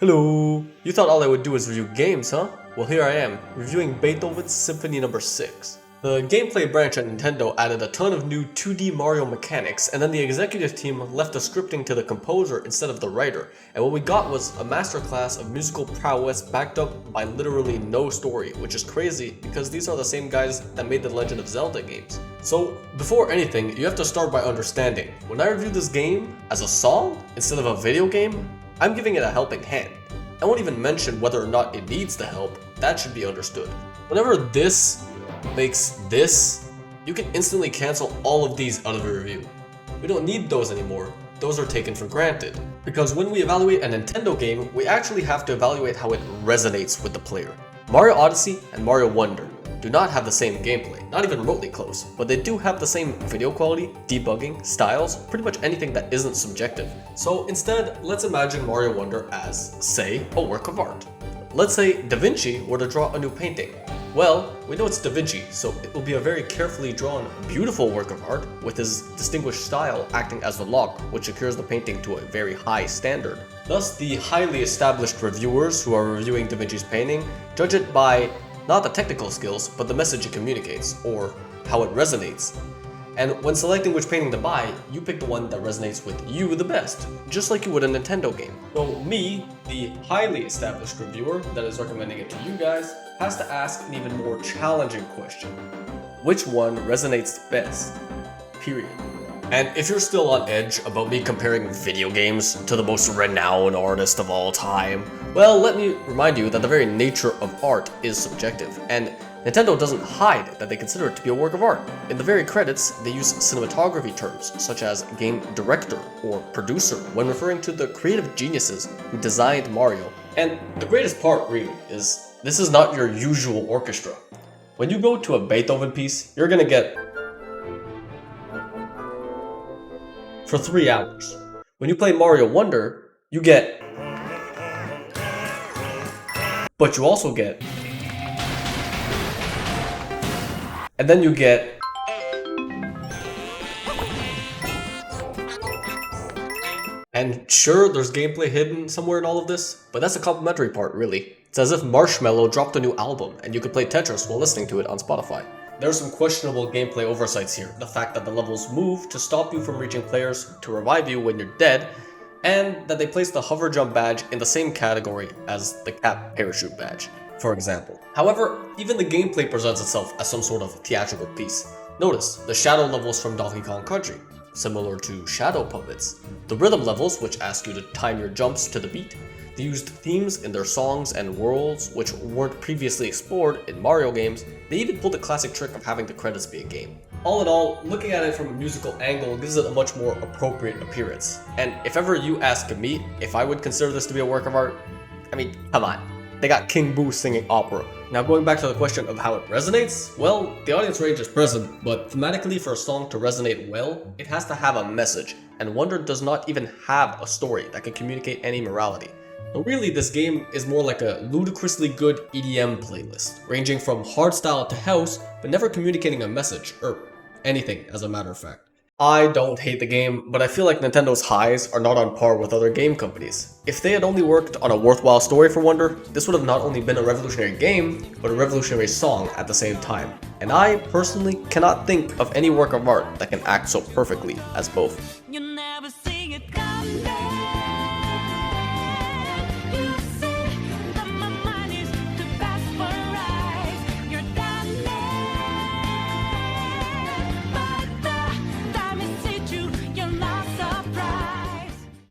Hello! You thought all I would do is review games, huh? Well, here I am, reviewing Beethoven's Symphony No. 6. The gameplay branch at Nintendo added a ton of new 2D Mario mechanics, and then the executive team left the scripting to the composer instead of the writer, and what we got was a masterclass of musical prowess backed up by literally no story, which is crazy because these are the same guys that made the Legend of Zelda games. So, before anything, you have to start by understanding, when I review this game as a song instead of a video game, I'm giving it a helping hand. I won't even mention whether or not it needs the help, that should be understood. Whenever this makes this, you can instantly cancel all of these out of your review. We don't need those anymore, those are taken for granted. Because when we evaluate a Nintendo game, we actually have to evaluate how it resonates with the player. Mario Odyssey and Mario Wonder do not have the same gameplay, not even remotely close, but they do have the same video quality, debugging, styles, pretty much anything that isn't subjective. So instead, let's imagine Mario Wonder as, say, a work of art. Let's say DaVinci were to draw a new painting. Well, we know it's DaVinci, so it will be a very carefully drawn, beautiful work of art, with his distinguished style acting as the lock, which secures the painting to a very high standard. Thus, the highly established reviewers who are reviewing DaVinci's painting judge it by not the technical skills, but the message it communicates, or how it resonates. And when selecting which painting to buy, you pick the one that resonates with you the best, just like you would a Nintendo game. So me, the highly established reviewer that is recommending it to you guys, has to ask an even more challenging question. Which one resonates best? Period. And if you're still on edge about me comparing video games to the most renowned artist of all time, well, let me remind you that the very nature of art is subjective, and Nintendo doesn't hide that they consider it to be a work of art. In the very credits, they use cinematography terms such as game director or producer when referring to the creative geniuses who designed Mario. And the greatest part, really, is this is not your usual orchestra. When you go to a Beethoven piece, you're gonna get for 3 hours. When you play Mario Wonder, you get, but you also get, and then you get, and sure, there's gameplay hidden somewhere in all of this, but that's a complimentary part, really. It's as if Marshmello dropped a new album, and you could play Tetris while listening to it on Spotify. There are some questionable gameplay oversights here. The fact that the levels move to stop you from reaching players to revive you when you're dead, and that they place the hover jump badge in the same category as the cap parachute badge, for example. However, even the gameplay presents itself as some sort of theatrical piece. Notice the shadow levels from Donkey Kong Country, similar to shadow puppets. The rhythm levels, which ask you to time your jumps to the beat. They used themes in their songs and worlds which weren't previously explored in Mario games. They even pulled the classic trick of having the credits be a game. All in all, looking at it from a musical angle gives it a much more appropriate appearance. And if ever you ask me if I would consider this to be a work of art, I mean, come on. They got King Boo singing opera. Now going back to the question of how it resonates, well, the audience range is present, but thematically for a song to resonate well, it has to have a message, and Wonder does not even have a story that can communicate any morality. So really, this game is more like a ludicrously good EDM playlist, ranging from hardstyle to house, but never communicating a message, or anything as a matter of fact. I don't hate the game, but I feel like Nintendo's highs are not on par with other game companies. If they had only worked on a worthwhile story for Wonder, this would have not only been a revolutionary game, but a revolutionary song at the same time. And I, personally, cannot think of any work of art that can act so perfectly as both.